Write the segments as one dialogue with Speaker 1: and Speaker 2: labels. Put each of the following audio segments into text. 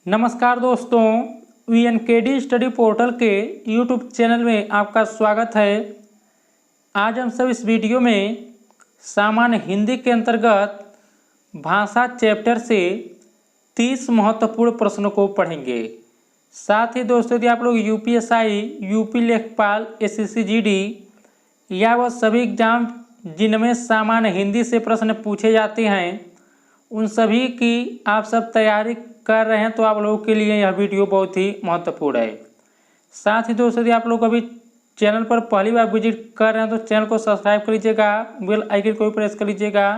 Speaker 1: नमस्कार दोस्तों, वीएनकेडी study portal के यूट्यूब चैनल में आपका स्वागत है। आज हम सब इस वीडियो में सामान्य हिंदी के अंतर्गत भाषा चैप्टर से 30 महत्वपूर्ण प्रश्नों को पढ़ेंगे। साथ ही दोस्तों, यदि आप लोग यूपीएसआई, यूपी लेखपाल, एसएससी जीडी या वह सभी एग्जाम जिनमें सामान्य हिंदी से प्रश्न पूछे जाते हैं उन सभी की आप सब तैयारी कर रहे हैं तो आप लोगों के लिए यह वीडियो बहुत ही महत्वपूर्ण है। साथ ही दोस्तों, यदि आप लोग अभी चैनल पर पहली बार विजिट कर रहे हैं तो चैनल को सब्सक्राइब कर लीजिएगा, बेल आइकन को भी प्रेस कर लीजिएगा।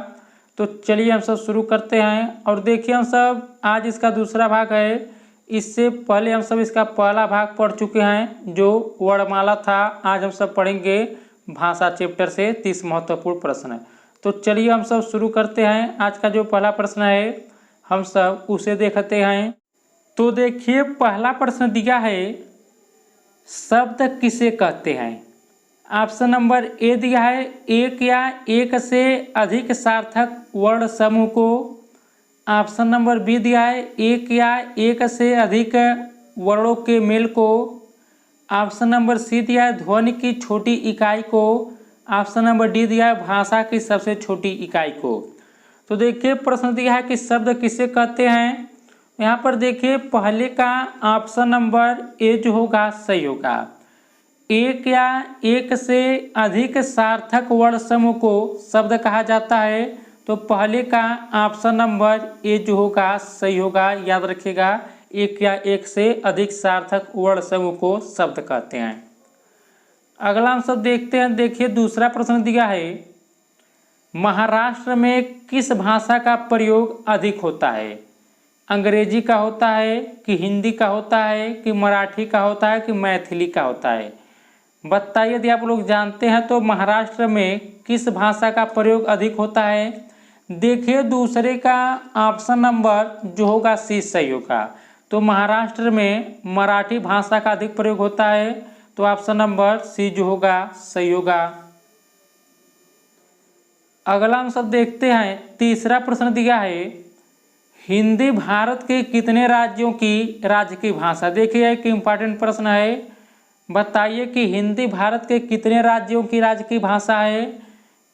Speaker 1: तो चलिए हम सब शुरू करते हैं। और देखिए, हम सब आज इसका दूसरा भाग है। इससे पहले हम सब इसका पहला भाग पढ़ चुके हैं जो वर्णमाला था। आज हम सब पढ़ेंगे भाषा चैप्टर से 30 महत्वपूर्ण प्रश्न। तो चलिए हम सब शुरू करते हैं। आज का जो पहला प्रश्न है हम सब उसे देखते हैं। तो देखिए, पहला प्रश्न दिया है, शब्द किसे कहते हैं। ऑप्शन नंबर ए दिया है, एक या एक से अधिक सार्थक वर्ण समूह को। ऑप्शन नंबर बी दिया है, एक या एक से अधिक वर्णों के मेल को। ऑप्शन नंबर सी दिया है, ध्वनि की छोटी इकाई को। ऑप्शन नंबर डी दिया है, भाषा की सबसे छोटी इकाई को। तो देखिए, प्रश्न दिया है कि शब्द किसे कहते हैं। यहाँ पर देखिए, पहले का ऑप्शन नंबर ए जो होगा सही होगा। एक या एक से अधिक सार्थक वर्ण समूह को शब्द कहा जाता है। तो पहले का ऑप्शन नंबर ए जो होगा सही होगा, याद रखिएगा। एक या एक से अधिक सार्थक वर्ण समूह को शब्द कहते हैं। अगला हम सब देखते हैं। देखिए, दूसरा प्रश्न दिया है, महाराष्ट्र में किस भाषा का प्रयोग अधिक होता है। अंग्रेजी का होता है कि हिंदी का होता है कि मराठी का होता है कि मैथिली का होता है। बताइए, यदि आप लोग जानते हैं तो महाराष्ट्र में किस भाषा का प्रयोग अधिक होता है। देखिए, दूसरे का ऑप्शन नंबर जो होगा सी सही होगा। तो महाराष्ट्र में मराठी भाषा का अधिक प्रयोग होता है। तो ऑप्शन नंबर सी जो होगा सही होगा। अगला हम सब देखते हैं। तीसरा प्रश्न दिया है, हिंदी भारत के कितने राज्यों की राज्य की भाषा। देखिए, एक इम्पॉर्टेंट प्रश्न है। बताइए कि हिंदी भारत के कितने राज्यों की राज्य की भाषा है।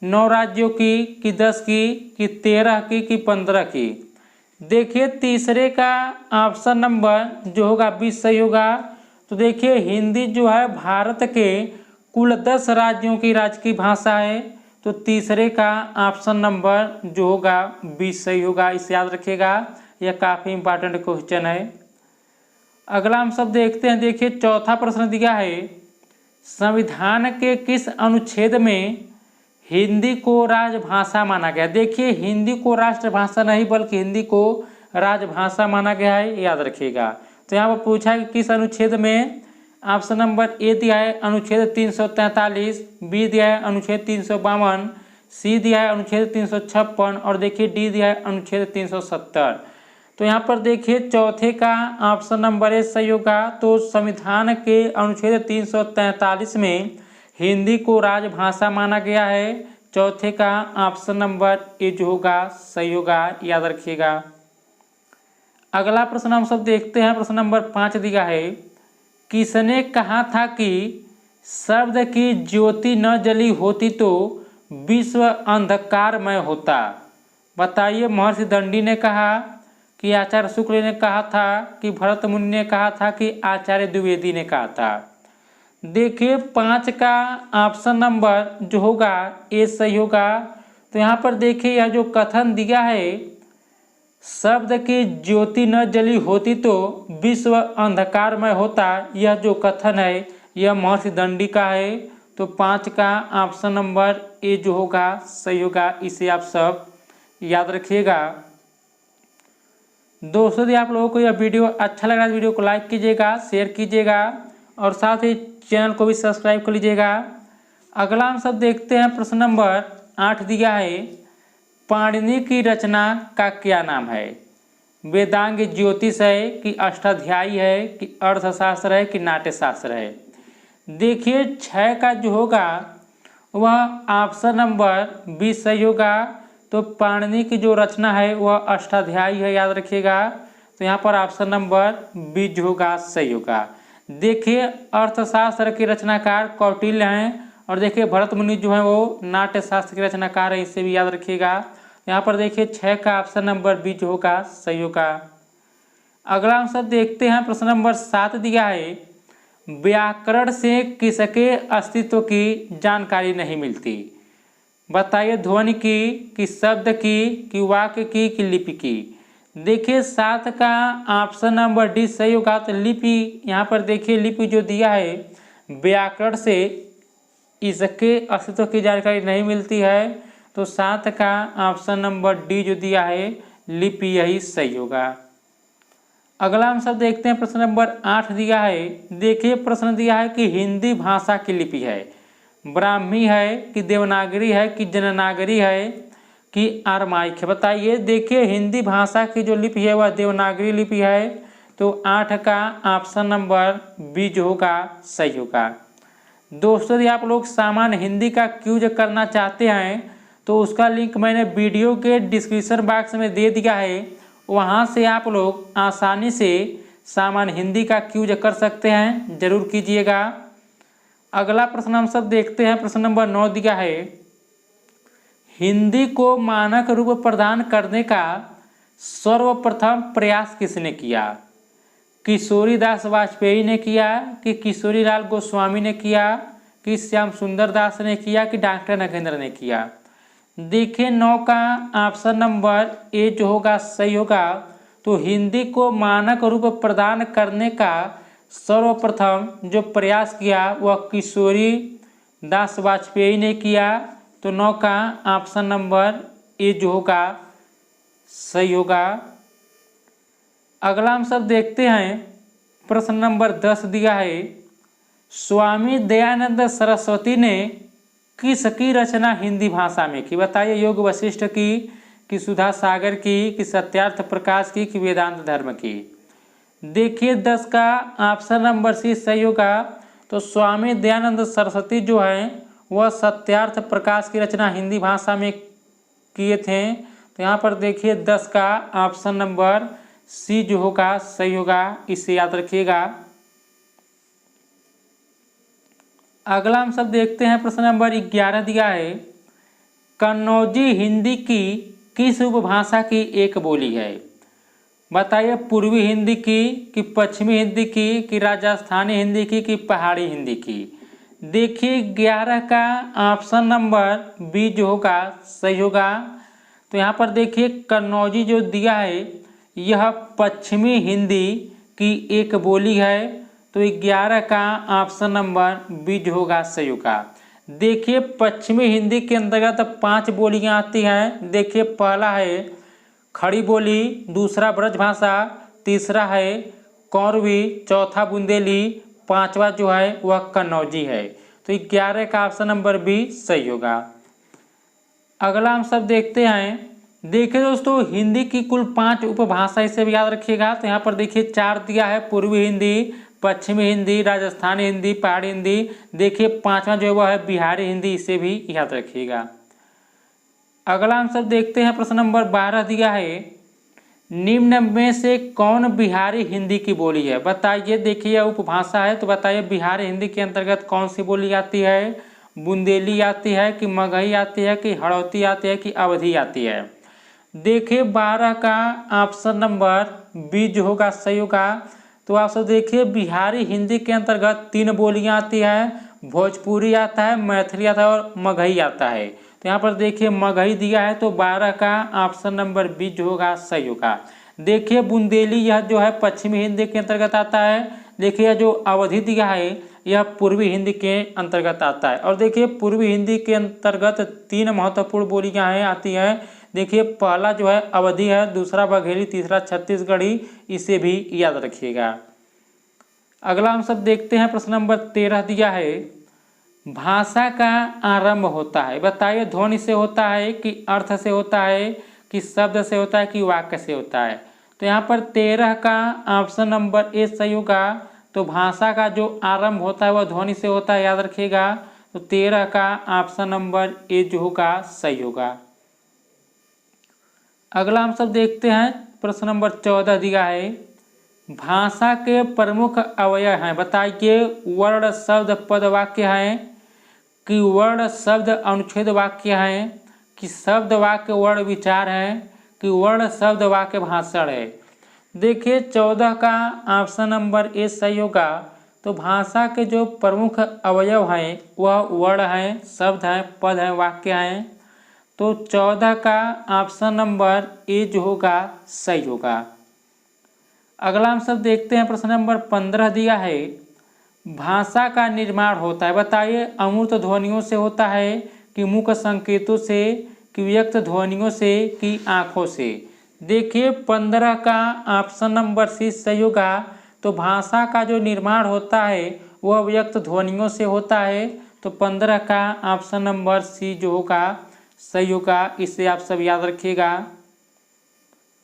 Speaker 1: 9 राज्यों की कि 10 की कि 13 की कि 15 की। देखिए, तीसरे का ऑप्शन नंबर जो होगा 20 सही होगा। तो देखिए, हिंदी जो है भारत के कुल 10 राज्यों की राज्य की भाषा है। तो तीसरे का ऑप्शन नंबर जो होगा 20 सही होगा। इसे याद रखिएगा, यह काफ़ी इंपॉर्टेंट क्वेश्चन है। अगला हम सब देखते हैं। देखिए, चौथा प्रश्न दिया है, संविधान के किस अनुच्छेद में हिंदी को राजभाषा माना गया। देखिए, हिंदी को राष्ट्रभाषा नहीं बल्कि हिंदी को राजभाषा माना गया है, याद रखिएगा। तो यहाँ पर पूछा है कि किस अनुच्छेद में। ऑप्शन नंबर ए दिया है अनुच्छेद 343, बी दिया है अनुच्छेद 352, सी दिया है अनुच्छेद 356 और देखिए डी दिया है अनुच्छेद 370। तो यहाँ पर देखिए, चौथे का ऑप्शन नंबर ए सही होगा। तो संविधान के अनुच्छेद 343 में हिंदी को राजभाषा माना गया है। चौथे का ऑप्शन नंबर ए जो होगा सही होगा, याद रखिएगा। अगला प्रश्न हम सब देखते हैं। प्रश्न नंबर 5 दिया है, किसने कहा था कि शब्द की ज्योति न जली होती तो विश्व अंधकारमय होता। बताइए, महर्षि दंडी ने कहा कि आचार्य शुक्ल ने कहा था कि भरत मुनि ने कहा था कि आचार्य द्विवेदी ने कहा था। देखिए, 5 का ऑप्शन नंबर जो होगा ए सही होगा। तो यहाँ पर देखिए, यह जो कथन दिया है, शब्द की ज्योति न जली होती तो विश्व अंधकारमय होता, यह जो कथन है यह महर्षि दंडी का है। तो 5 का ऑप्शन नंबर ए जो होगा सही होगा। इसे आप सब याद रखिएगा। दोस्तों, यदि आप लोगों को यह वीडियो अच्छा लगा तो वीडियो को लाइक कीजिएगा, शेयर कीजिएगा और साथ ही चैनल को भी सब्सक्राइब कर लीजिएगा। अगला हम सब देखते हैं। प्रश्न नंबर 8 दिया है, पाणिनि की रचना का क्या नाम है। वेदांग ज्योतिष है कि अष्टाध्यायी है कि अर्थशास्त्र है कि नाट्यशास्त्र है। देखिए, 6 का जो होगा वह ऑप्शन नंबर 20 सही होगा। तो पाणिनि की जो रचना है वह अष्टाध्यायी है, याद रखिएगा। तो यहाँ पर ऑप्शन नंबर बी जो होगा सही होगा। देखिए अर्थशास्त्र के रचनाकार कौटिल्य हैं और देखिए भरत मुनि जो है वो नाट्य शास्त्र के रचनाकार है, इसे भी याद रखिएगा। यहाँ पर देखिए 6 का ऑप्शन नंबर बी जो होगा सही होगा। अगला आंसर देखते हैं, प्रश्न नंबर 7 दिया है, व्याकरण से किसके अस्तित्व की जानकारी नहीं मिलती? बताइए ध्वनि की, कि शब्द की, कि वाक्य की, कि लिपि की। देखिए 7 का ऑप्शन नंबर डी सही होगा। तो लिपि, यहाँ पर देखिए लिपि जो दिया है, व्याकरण से इसके अस्तित्व की जानकारी नहीं मिलती है, तो 7 का ऑप्शन नंबर डी जो दिया है लिपि, यही सही होगा। अगला हम सब देखते हैं, प्रश्न नंबर 8 दिया है। देखिए प्रश्न दिया है कि हिंदी भाषा की लिपि है, ब्राह्मी है, कि देवनागरी है, कि जननागरी है, कि अरमाइक है। बताइए देखिए हिंदी भाषा की जो लिपि है वह देवनागरी लिपि है, तो 8 का ऑप्शन नंबर बी जो होगा सही होगा। दोस्तों यदि आप लोग सामान्य हिंदी का क्यूज करना चाहते हैं तो उसका लिंक मैंने वीडियो के डिस्क्रिप्शन बॉक्स में दे दिया है, वहां से आप लोग आसानी से सामान्य हिंदी का क्यूज कर सकते हैं, जरूर कीजिएगा। अगला प्रश्न हम सब देखते हैं, प्रश्न नंबर 9 दिया है, हिंदी को मानक रूप प्रदान करने का सर्वप्रथम प्रयास किसने किया? किशोरीदास वाजपेयी ने किया, कि किशोरीलाल गोस्वामी ने किया, कि श्याम सुंदर दास ने किया, कि डॉक्टर नगेंद्र ने किया। देखिए 9 का ऑप्शन नंबर ए जो होगा सही होगा। तो हिंदी को मानक रूप प्रदान करने का सर्वप्रथम जो प्रयास किया वह किशोरी दास वाजपेयी ने किया, तो 9 का ऑप्शन नंबर ए जो होगा सही होगा। अगला हम सब देखते हैं, प्रश्न नंबर 10 दिया है, स्वामी दयानंद सरस्वती ने किसकी रचना हिंदी भाषा में की? बताइए योग वशिष्ठ की, कि सुधा सागर की, कि सत्यार्थ प्रकाश की, कि वेदांत धर्म की। देखिए 10 का ऑप्शन नंबर सी सही होगा। तो स्वामी दयानंद सरस्वती जो है वह सत्यार्थ प्रकाश की रचना हिंदी भाषा में किए थे। तो यहाँ पर देखिए 10 का ऑप्शन नंबर सी जो होगा सही होगा, इसे याद रखिएगा। अगला हम सब देखते हैं, प्रश्न नंबर 11 दिया है, कन्नौजी हिंदी की किस उपभाषा की एक बोली है? बताइए पूर्वी हिंदी की, कि पश्चिमी हिंदी की, कि राजस्थानी हिंदी की, कि पहाड़ी हिंदी की। देखिए 11 का ऑप्शन नंबर बी जो होगा सही होगा। तो यहाँ पर देखिए कन्नौजी जो दिया है यह पश्चिमी हिंदी की एक बोली है, तो 11 का ऑप्शन नंबर बी जो होगा सही होगा। देखिए पश्चिमी हिंदी के अंतर्गत 5 बोलियां आती हैं। देखिए पहला है खड़ी बोली, दूसरा ब्रजभाषा, तीसरा है कौरवी, चौथा बुंदेली, पांचवा जो है वह कन्नौजी है। तो 11 का ऑप्शन नंबर बी सही होगा। अगला हम सब देखते हैं, देखिए दोस्तों हिंदी की कुल 5 उपभाषा, इसे भी याद रखिएगा। तो यहाँ पर देखिए 4 दिया है, पूर्वी हिंदी, पश्चिमी हिंदी, राजस्थानी हिंदी, पहाड़ी हिंदी। देखिए 5वां जो है वह है बिहारी हिंदी, इसे भी याद रखिएगा। अगला हम सब देखते हैं, प्रश्न नंबर 12 दिया है, निम्न में से कौन बिहारी हिंदी की बोली है? बताइए देखिए यह उपभाषा है, तो बताइए बिहारी हिंदी के अंतर्गत कौन सी बोली आती है? बुंदेली आती है, कि मगही आती है, कि हड़ौती आती है, कि अवधी आती है। देखिए 12 का ऑप्शन नंबर बी जो होगा सही होगा। तो आप सब देखिए बिहारी हिंदी के अंतर्गत 3 बोलियां आती हैं, भोजपुरी आता है, मैथिली आता है और मगही आता है। तो यहाँ पर देखिए मगही दिया है, तो 12 का ऑप्शन नंबर बी जो होगा सही होगा। देखिए बुंदेली यह जो है पश्चिमी हिंदी के अंतर्गत आता है। देखिए यह जो अवधी दिया है यह पूर्वी हिंदी के अंतर्गत आता है। और देखिए पूर्वी हिंदी के अंतर्गत 3 महत्वपूर्ण बोलियां हैं आती हैं। देखिए पहला जो है अवधी है, दूसरा बघेली, तीसरा छत्तीसगढ़ी, इसे भी याद रखिएगा। अगला हम सब देखते हैं, प्रश्न नंबर 13 दिया है, भाषा का आरंभ होता है, बताइए ध्वनि से होता है, कि अर्थ से होता है, कि शब्द से होता है, कि वाक्य से होता है। तो यहाँ पर 13 का ऑप्शन नंबर ए सही होगा। तो भाषा का जो आरंभ होता है वह ध्वनि से होता है, याद रखिएगा। तो 13 का ऑप्शन नंबर ए जो होगा सही होगा। अगला हम सब देखते हैं, प्रश्न नंबर 14 दिया है, भाषा के प्रमुख अवयव हैं, बताइए। वर्ण, शब्द, पद, वाक्य हैं कि वर्ण, शब्द, अनुच्छेद, वाक्य हैं कि शब्द, वाक्य, वर्ण, विचार हैं कि वर्ण, शब्द, वाक्य, भाषण है। देखिए 14 का ऑप्शन नंबर ए सही होगा। तो भाषा के जो प्रमुख अवयव हैं वह वर्ण हैं, शब्द हैं, पद हैं, वाक्य हैं। तो 14 का ऑप्शन नंबर ए जो होगा सही होगा। अगला हम सब देखते हैं, प्रश्न नंबर 15 दिया है, भाषा का निर्माण होता है, बताइए। अमूर्त ध्वनियों से होता है कि मुख संकेतों से कि व्यक्त ध्वनियों से कि आँखों से। देखिए 15 का ऑप्शन नंबर सी सही होगा। तो भाषा का जो निर्माण होता है वह व्यक्त ध्वनियों से होता है। तो 15 का ऑप्शन नंबर सी जो होगा सही होगा, इसे आप सब याद रखिएगा।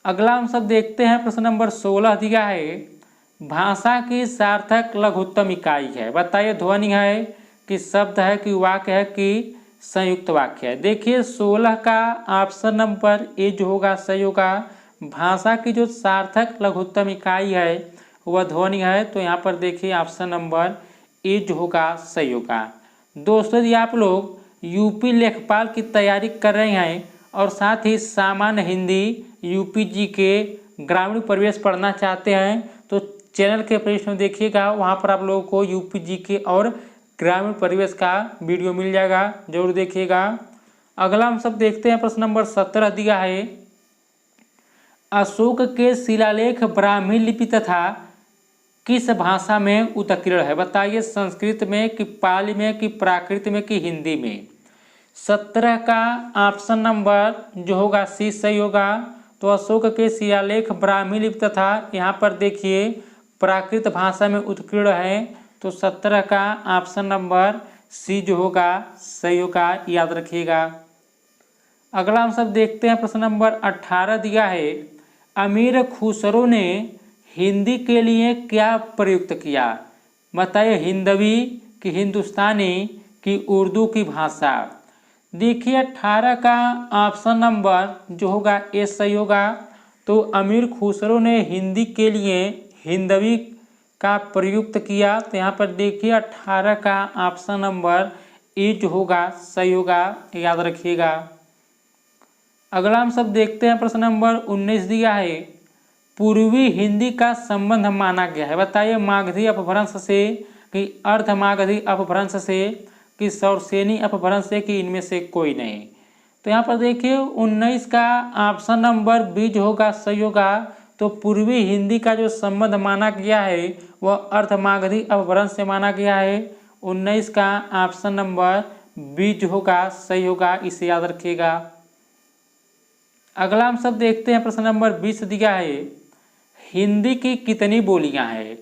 Speaker 1: अगला हम सब देखते हैं, प्रश्न नंबर 16 दिया है, भाषा की सार्थक लघुत्तम इकाई है, बताइए। ध्वनि है कि शब्द है कि वाक्य है कि संयुक्त वाक्य है। देखिए 16 का ऑप्शन नंबर ए जो होगा सही होगा। भाषा की जो सार्थक लघुत्तम इकाई है वह ध्वनि है। तो यहाँ पर देखिए ऑप्शन नंबर ए जो होगा सही होगा। दोस्तों यदि आप लोग यूपी लेखपाल की तैयारी कर रहे हैं और साथ ही सामान्य हिंदी, यूपी जीके, ग्रामीण परिवेश पढ़ना चाहते हैं तो चैनल के प्लेलिस्ट में देखिएगा, वहाँ पर आप लोगों को यूपी जीके और ग्रामीण परिवेश का वीडियो मिल जाएगा, जरूर देखिएगा। अगला हम सब देखते हैं, प्रश्न नंबर 17 दिया है, अशोक के शिलालेख ब्राह्मी लिपि तथा किस भाषा में उत्कीर्ण है, बताइए। संस्कृत में कि पाली में कि प्राकृत में कि हिंदी में। 17 का ऑप्शन नंबर जो होगा सी सही होगा। तो अशोक के शिलालेख ब्राह्मी लिपि तथा यहाँ पर देखिए प्राकृत भाषा में उत्कीर्ण है। तो 17 का ऑप्शन नंबर सी जो होगा सही होगा, याद रखिएगा। अगला हम सब देखते हैं, प्रश्न नंबर 18 दिया है, अमीर खुसरो ने हिंदी के लिए क्या प्रयुक्त किया, बताइए। हिंदवी कि हिंदुस्तानी कि उर्दू की भाषा। देखिए 18 का ऑप्शन नंबर जो होगा ए सही होगा। तो अमीर खुसरो ने हिंदी के लिए हिंदवी का प्रयुक्त किया। तो यहाँ पर देखिए 18 का ऑप्शन नंबर ए जो होगा सही होगा, याद रखिएगा। अगला हम सब देखते हैं, प्रश्न नंबर 19 दिया है, पूर्वी हिंदी का संबंध माना गया है, बताइए। मागधी अपभ्रंश से कि अर्ध मागधी अपभ्रंश से कि सौरसेनी अपभ्रंश से कि इनमें से कोई नहीं। तो यहाँ पर देखिए 19 का ऑप्शन नंबर बी जो होगा सही होगा। तो पूर्वी हिंदी का जो संबंध माना गया है वह अर्ध मागधी अपभ्रंश से माना गया है। 19 का ऑप्शन नंबर बी जो होगा सही होगा, इसे याद रखिएगा। अगला हम सब देखते हैं, प्रश्न नंबर 20 दिया है, हिंदी की कितनी बोलियां हैं,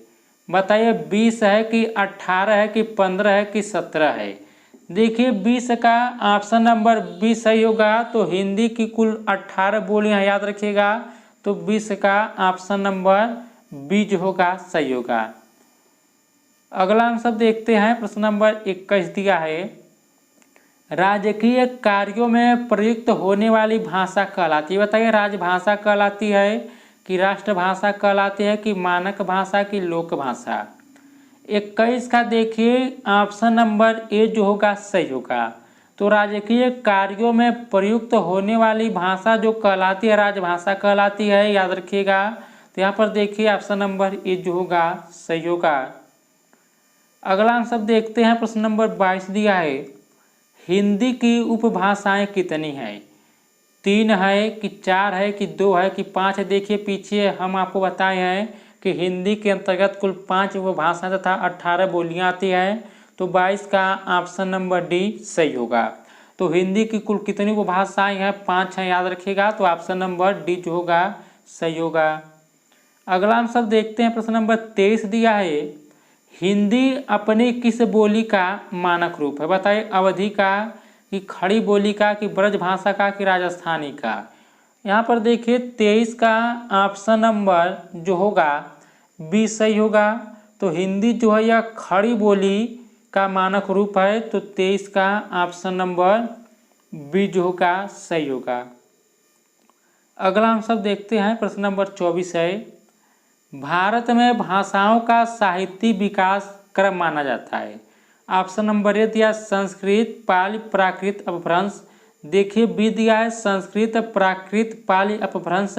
Speaker 1: बताइए। 20 है कि 18 है कि 15 है कि 17 है। देखिए 20 का ऑप्शन नंबर बी सही होगा। तो हिंदी की कुल 18 बोलियां, याद रखिएगा। तो 20 का ऑप्शन नंबर बी जो होगा सही होगा। अगला हम सब देखते हैं, प्रश्न नंबर 21 दिया है, राजकीय कार्यों में प्रयुक्त होने वाली भाषा कहलाती है, बताइए। राजभाषा कहलाती है कि राष्ट्रभाषा कहलाती है कि मानक भाषा की लोक भाषा। 21 का देखिए ऑप्शन नंबर ए जो होगा सही होगा। तो राजकीय कार्यों में प्रयुक्त होने वाली भाषा जो कहलाती है राजभाषा कहलाती है, याद रखिएगा। तो यहाँ पर देखिए ऑप्शन नंबर ए जो होगा सही होगा। अगला हम सब देखते हैं, प्रश्न नंबर 22 दिया है, हिंदी की उपभाषाएं कितनी हैं, 3 है कि 4 है कि 2 है कि 5 है। देखिए पीछे हम आपको बताए हैं कि हिंदी के अंतर्गत कुल 5 उपभाषाएं तथा 18 बोलियां आती हैं। तो 22 का ऑप्शन नंबर डी सही होगा। तो हिंदी की कुल कितनी उपभाषाएं हैं, 5 हैं, याद रखिएगा। तो ऑप्शन नंबर डी जो होगा सही होगा। अगला हम सब देखते हैं, प्रश्न नंबर 23 दिया है, हिंदी अपनी किस बोली का मानक रूप है, बताइए। अवधी का कि खड़ी बोली का कि ब्रज भाषा का कि राजस्थानी का। यहाँ पर देखिए 23 का ऑप्शन नंबर जो होगा बी सही होगा। तो हिंदी जो है यह खड़ी बोली का मानक रूप है। तो 23 का ऑप्शन नंबर बी जो होगा सही होगा। अगला हम सब देखते हैं, प्रश्न नंबर 24 है, भारत में भाषाओं का साहित्यिक विकास क्रम माना जाता है। ऑप्शन नंबर ए दिया संस्कृत, पाली, प्राकृत, अपभ्रंश। देखिए बी दिया है संस्कृत, प्राकृत, पाली, अपभ्रंश।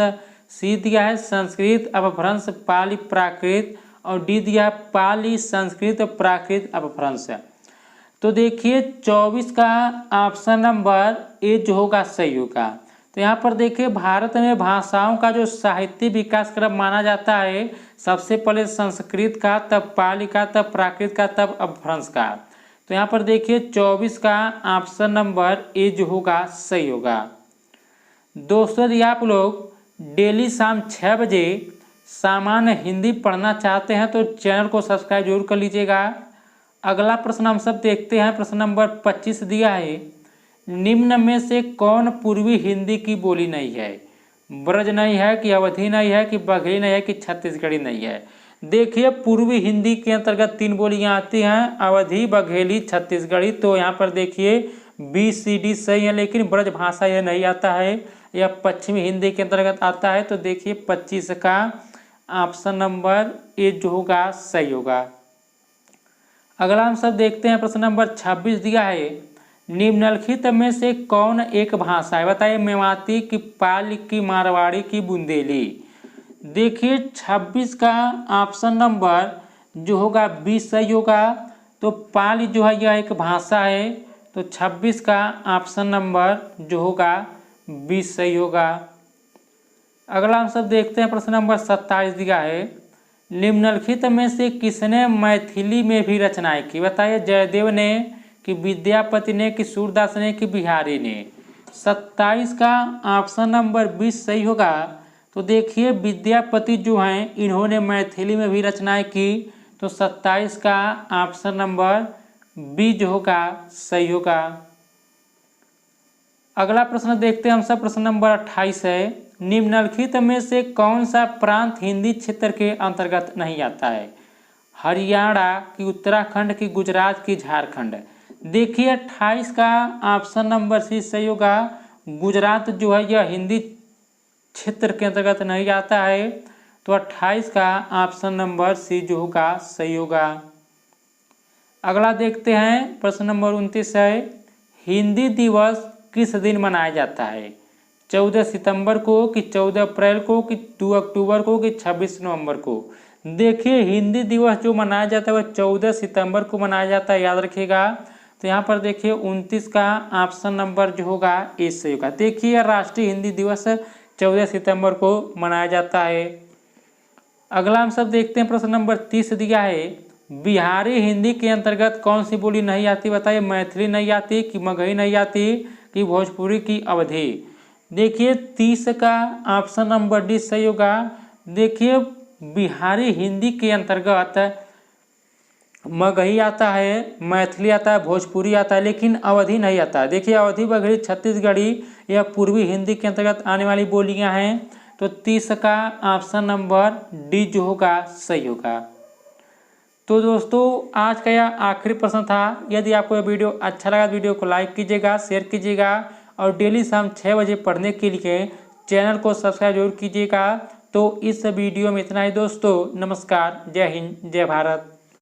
Speaker 1: सी दिया है संस्कृत, अपभ्रंश, पाली, प्राकृत। और डी दिया है पाली, संस्कृत, प्राकृत, अपभ्रंश। तो देखिए 24 का ऑप्शन नंबर ए जो होगा सही होगा। तो यहाँ पर देखिए भारत में भाषाओं का जो साहित्यिक विकास क्रम माना जाता है, सबसे पहले संस्कृत का, तब पाली का, तब प्राकृत का, तब अपभ्रंश का। तो यहाँ पर देखिए 24 का ऑप्शन नंबर ए जो होगा सही होगा। दोस्तों यदि आप लोग डेली शाम 6 बजे सामान्य हिंदी पढ़ना चाहते हैं तो चैनल को सब्सक्राइब जरूर कर लीजिएगा। अगला प्रश्न हम सब देखते हैं, प्रश्न नंबर 25 दिया है, निम्न में से कौन पूर्वी हिंदी की बोली नहीं है? ब्रज नहीं है, कि अवधी नहीं है, कि बघेली नहीं है, कि छत्तीसगढ़ी नहीं है। देखिए पूर्वी हिंदी के अंतर्गत 3 बोलियां आती हैं, अवधी, बघेली, छत्तीसगढ़ी। तो यहाँ पर देखिए बी सी डी सही है, लेकिन ब्रज भाषा यह नहीं आता है, यह पश्चिमी हिंदी के अंतर्गत आता है। तो देखिए 25 का ऑप्शन नंबर ए जो होगा सही होगा। अगला हम सब देखते हैं, प्रश्न नंबर 26 दिया है, निम्नलिखित में से कौन एक भाषा है? बताइए मेवाती, की पाली, की मारवाड़ी, की बुंदेली। देखिए 26 का ऑप्शन नंबर जो होगा बी सही होगा। तो पाली जो है यह एक भाषा है, तो 26 का ऑप्शन नंबर जो होगा बी सही होगा। अगला हम सब देखते हैं, प्रश्न नंबर 27 दिया है, निम्नलिखित में से किसने मैथिली में भी रचनाएं की? बताइए जयदेव ने, कि विद्यापति ने, कि सूरदास ने, कि बिहारी ने। 27 का ऑप्शन नंबर 20 सही होगा। तो देखिए विद्यापति जो हैं इन्होंने मैथिली में भी रचनाएं की। तो 27 का ऑप्शन नंबर बी जो होगा सही होगा। अगला प्रश्न देखते हैं हम सब, प्रश्न नंबर 28 है, निम्नलिखित में से कौन सा प्रांत हिंदी क्षेत्र के अंतर्गत नहीं आता है? हरियाणा, की उत्तराखंड, की गुजरात, की झारखंड। देखिए 28 का ऑप्शन नंबर सी सही होगा। गुजरात जो है यह हिंदी क्षेत्र के अंतर्गत नहीं आता है। तो 28 का ऑप्शन नंबर सी जो होगा सही होगा। अगला देखते हैं, प्रश्न नंबर 29 है, हिंदी दिवस किस दिन मनाया जाता है? 14 सितंबर को, कि 14 अप्रैल को, कि 2 अक्टूबर को, कि 26 नवंबर को। देखिए हिंदी दिवस जो मनाया जाता है वह 14 सितंबर को मनाया जाता है, याद रखिएगा। तो यहाँ पर देखिए 29 का ऑप्शन नंबर जो होगा ए सही होगा। देखिए राष्ट्रीय हिंदी दिवस 14 सितंबर को मनाया जाता है। अगला हम सब देखते हैं, प्रश्न नंबर 30 दिया है, बिहारी हिंदी के अंतर्गत कौन सी बोली नहीं आती? बताइए मैथिली नहीं आती, कि मगही नहीं आती, कि भोजपुरी, की अवधी। देखिए 30 का ऑप्शन नंबर डी सही होगा। देखिए बिहारी हिंदी के अंतर्गत मगही आता है, मैथिली आता है, भोजपुरी आता है, लेकिन अवधी नहीं आता है। देखिए अवधी, बघेली, छत्तीसगढ़ी यह पूर्वी हिंदी के अंतर्गत आने वाली बोलियां हैं। तो 30 का ऑप्शन नंबर डी जो होगा सही होगा। तो दोस्तों आज का यह आखिरी प्रश्न था। यदि आपको यह वीडियो अच्छा लगा, वीडियो को लाइक कीजिएगा, शेयर कीजिएगा और डेली शाम 6 बजे पढ़ने के लिए चैनल को सब्सक्राइब जरूर कीजिएगा। तो इस वीडियो में इतना ही दोस्तों। नमस्कार, जय हिंद, जय भारत।